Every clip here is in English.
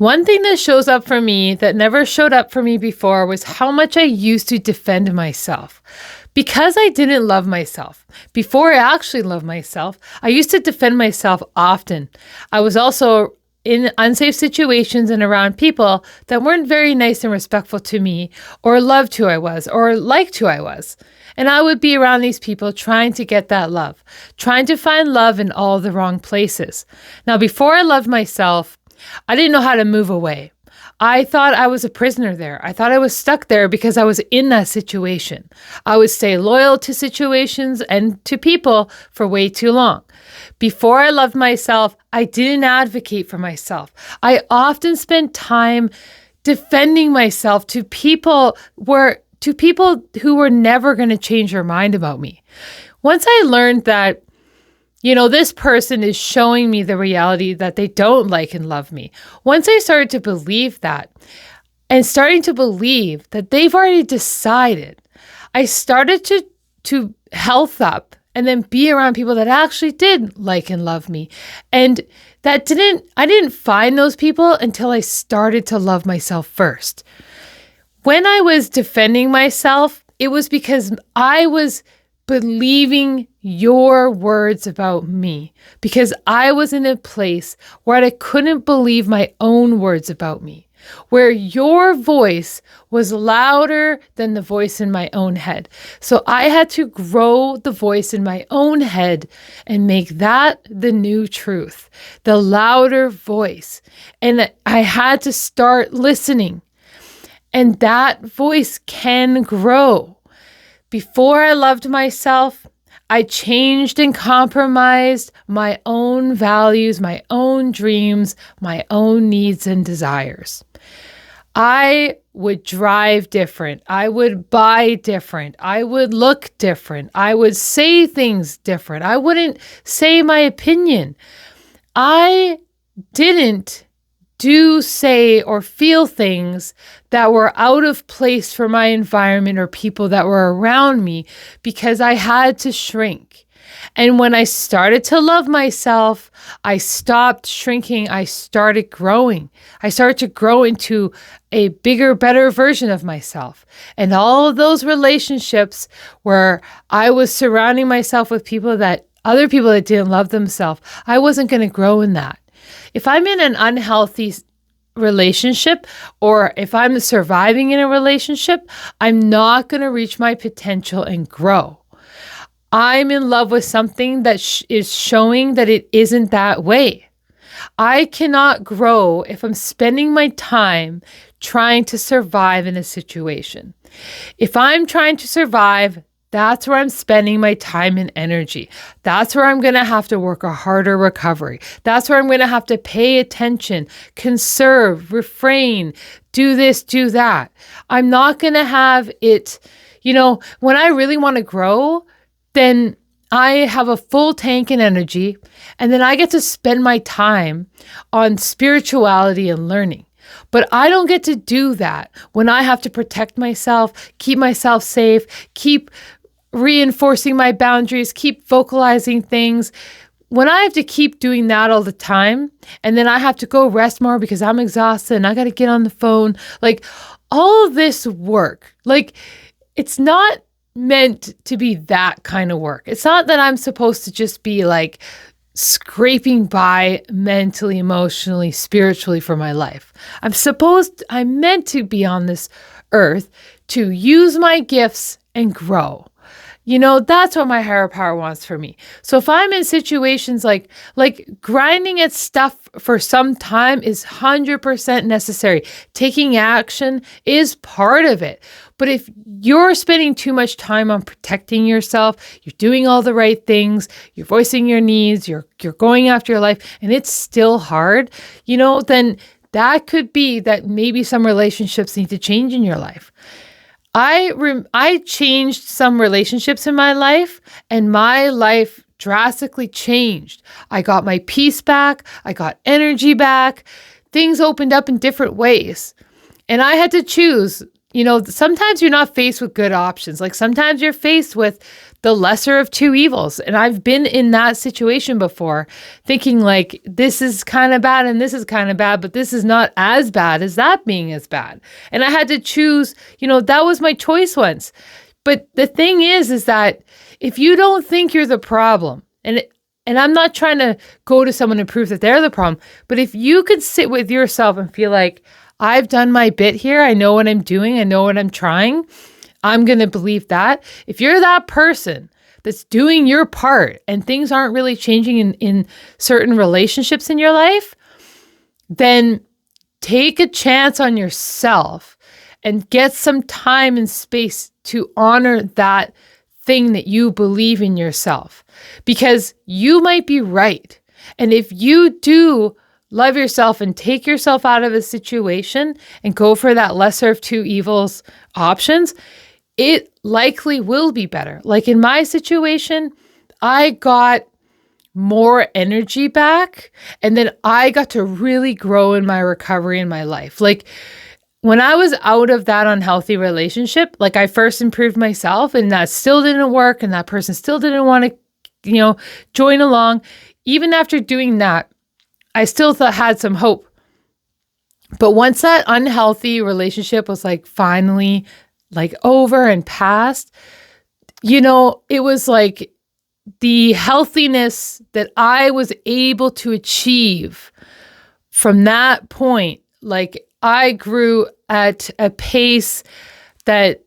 One thing that shows up for me that never showed up for me before was how much I used to defend myself. Because I didn't love myself, before I actually loved myself, I used to defend myself often. I was also in unsafe situations and around people that weren't very nice and respectful to me, or loved who I was, or liked who I was. And I would be around these people trying to get that love, trying to find love in all the wrong places. Now, before I loved myself, I didn't know how to move away. I thought I was a prisoner there. I thought I was stuck there because I was in that situation. I would stay loyal to situations and to people for way too long. Before I loved myself, I didn't advocate for myself. I often spent time defending myself to people who were never going to change their mind about me. Once I learned that this person is showing me the reality that they don't like and love me. Once I started to believe that and starting to believe that they've already decided, I started to health up and then be around people that actually did like and love me. And I didn't find those people until I started to love myself first. When I was defending myself, it was because I was believing your words about me, because I was in a place where I couldn't believe my own words about me, where your voice was louder than the voice in my own head. So I had to grow the voice in my own head and make that the new truth, the louder voice. And I had to start listening. And that voice can grow. Before I loved myself, I changed and compromised my own values, my own dreams, my own needs and desires. I would drive different. I would buy different. I would look different. I would say things different. I wouldn't say my opinion. I didn't do, say, or feel things that were out of place for my environment or people that were around me because I had to shrink. And when I started to love myself, I stopped shrinking. I started growing. I started to grow into a bigger, better version of myself. And all of those relationships where I was surrounding myself with other people that didn't love themselves, I wasn't going to grow in that. If I'm in an unhealthy relationship, or if I'm surviving in a relationship, I'm not going to reach my potential and grow. I'm in love with something that is showing that it isn't that way. I cannot grow if I'm spending my time trying to survive in a situation. If I'm trying to survive, that's where I'm spending my time and energy. That's where I'm going to have to work a harder recovery. That's where I'm going to have to pay attention, conserve, refrain, do this, do that. I'm not going to have it, when I really want to grow, then I have a full tank and energy, and then I get to spend my time on spirituality and learning. But I don't get to do that when I have to protect myself, keep myself safe, keep reinforcing my boundaries, keep vocalizing things. When I have to keep doing that all the time, and then I have to go rest more because I'm exhausted and I got to get on the phone, all of this work, it's not meant to be that kind of work. It's not that I'm supposed to just be scraping by mentally, emotionally, spiritually for my life. I'm meant to be on this earth to use my gifts and grow. That's what my higher power wants for me. So if I'm in situations like grinding at stuff for some time is 100% necessary. Taking action is part of it. But if you're spending too much time on protecting yourself, you're doing all the right things, you're voicing your needs, you're going after your life, and it's still hard, then that could be that maybe some relationships need to change in your life. I changed some relationships in my life, and my life drastically changed. I got my peace back. I got energy back. Things opened up in different ways. And I had to choose. Sometimes you're not faced with good options. Sometimes you're faced with the lesser of two evils. And I've been in that situation before, thinking like, this is kind of bad and this is kind of bad, but this is not as bad as that being as bad. And I had to choose, that was my choice once. But the thing is that if you don't think you're the problem, and I'm not trying to go to someone and prove that they're the problem, but if you could sit with yourself and feel like, I've done my bit here, I know what I'm doing, I know what I'm trying, I'm going to believe that. If you're that person that's doing your part and things aren't really changing in certain relationships in your life, then take a chance on yourself and get some time and space to honor that thing that you believe in yourself, because you might be right. And if you do love yourself and take yourself out of a situation and go for that lesser of two evils options, it likely will be better. Like in my situation, I got more energy back, and then I got to really grow in my recovery in my life. Like when I was out of that unhealthy relationship, like I first improved myself and that still didn't work and that person still didn't want to, join along. Even after doing that, I still had some hope. But once that unhealthy relationship was like finally like over and past, it was like the healthiness that I was able to achieve from that point, like I grew at a pace that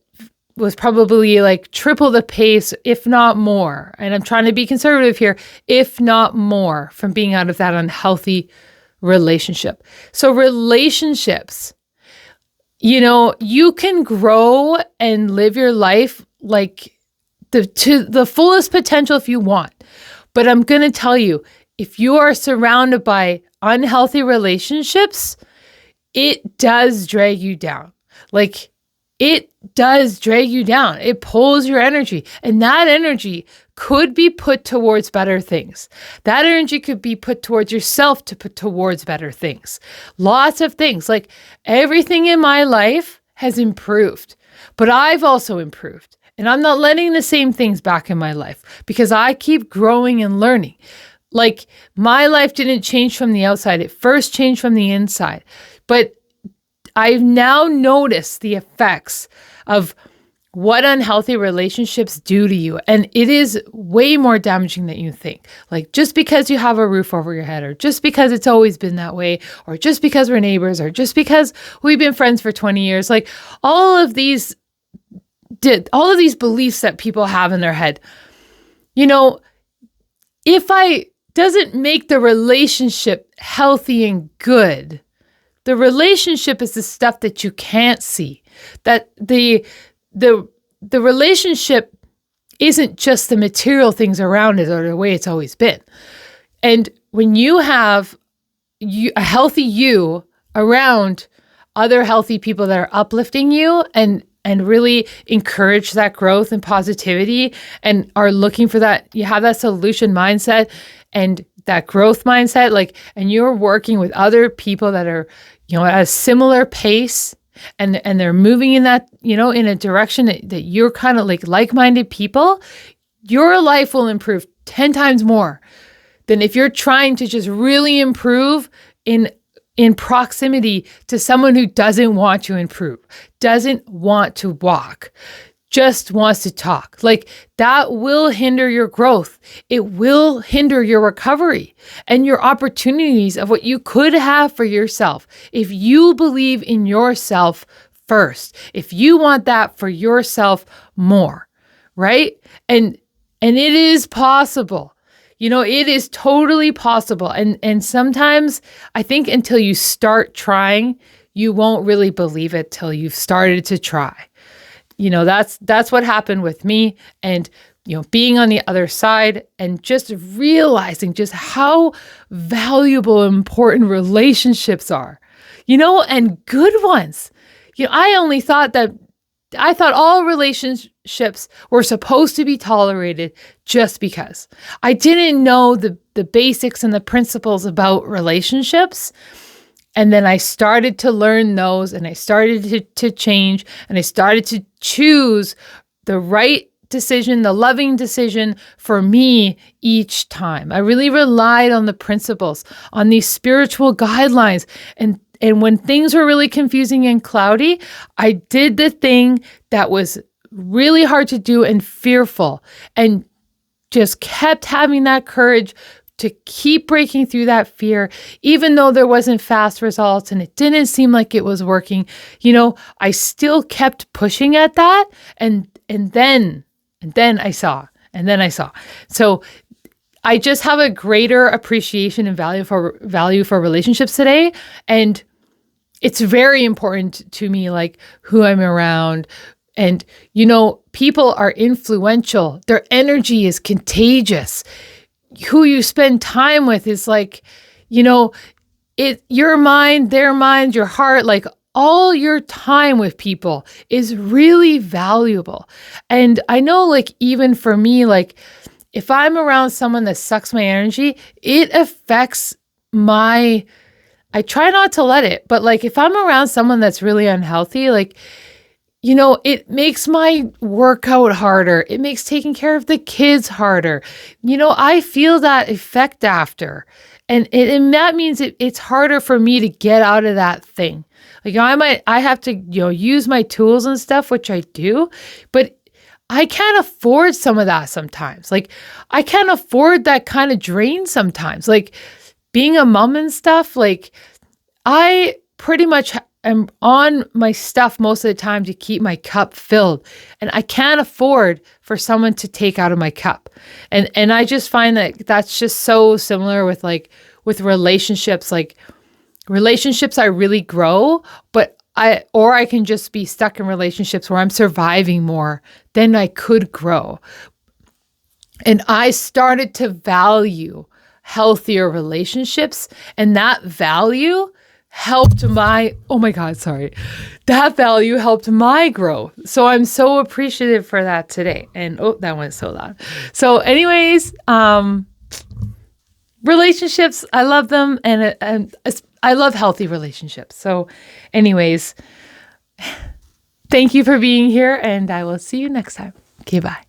was probably like triple the pace, if not more. And I'm trying to be conservative here, if not more, from being out of that unhealthy relationship. So relationships, you can grow and live your life like to the fullest potential if you want. But I'm going to tell you, if you are surrounded by unhealthy relationships, it does drag you down. Like it does drag you down. It pulls your energy, and that energy could be put towards better things. That energy could be put towards yourself to put towards better things. Lots of things, like everything in my life has improved, but I've also improved, and I'm not letting the same things back in my life because I keep growing and learning. Like my life didn't change from the outside. It first changed from the inside. But I've now noticed the effects of what unhealthy relationships do to you. And it is way more damaging than you think. Like just because you have a roof over your head, or just because it's always been that way, or just because we're neighbors, or just because we've been friends for 20 years, like all of these beliefs that people have in their head, if I doesn't make the relationship healthy and good, the relationship is the stuff that you can't see. That the relationship isn't just the material things around it or the way it's always been. And when you have a healthy you around other healthy people that are uplifting you and really encourage that growth and positivity and are looking for that, you have that solution mindset and that growth mindset, like, and you're working with other people that are, at a similar pace and they're moving in that, in a direction that you're kind of like-minded people, your life will improve 10 times more than if you're trying to just really improve in proximity to someone who doesn't want to improve, doesn't want to walk, just wants to talk. Like that will hinder your growth. It will hinder your recovery and your opportunities of what you could have for yourself. If you believe in yourself first, if you want that for yourself more, right? And it is possible. It is totally possible. And sometimes I think until you start trying, you won't really believe it till you've started to try. That's what happened with me. And, being on the other side and just realizing just how valuable and important relationships are, and good ones. I thought all relationships were supposed to be tolerated just because. I didn't know the basics and the principles about relationships. And then I started to learn those, and I started to change, and I started to choose the right decision, the loving decision for me each time. I really relied on the principles, on these spiritual guidelines. And when things were really confusing and cloudy, I did the thing that was really hard to do and fearful, and just kept having that courage to keep breaking through that fear, even though there wasn't fast results and it didn't seem like it was working. I still kept pushing at that. And then I saw. So I just have a greater appreciation and value for relationships today. And it's very important to me, like who I'm around. And, people are influential. Their energy is contagious. Who you spend time with is like, your mind, their mind, your heart, like all your time with people is really valuable. And I know, like, even for me, like if I'm around someone that sucks my energy, it affects I try not to let it, but like if I'm around someone that's really unhealthy, like, it makes my workout harder. It makes taking care of the kids harder. I feel that effect after. And that means it's harder for me to get out of that thing. Like, I have to, use my tools and stuff, which I do, but I can't afford some of that sometimes. Like, I can't afford that kind of drain sometimes. Like, being a mom and stuff, like, I pretty much am on my stuff most of the time to keep my cup filled. And I can't afford for someone to take out of my cup. And I just find that that's just so similar with relationships. Like, relationships I really grow, but I can just be stuck in relationships where I'm surviving more than I could grow. And I started to value healthier relationships, and that value helped that value helped my growth. So I'm so appreciative for that today. And that went so loud. So anyways, relationships, I love them, and I love healthy relationships. So anyways, thank you for being here, and I will see you next time. Okay, bye.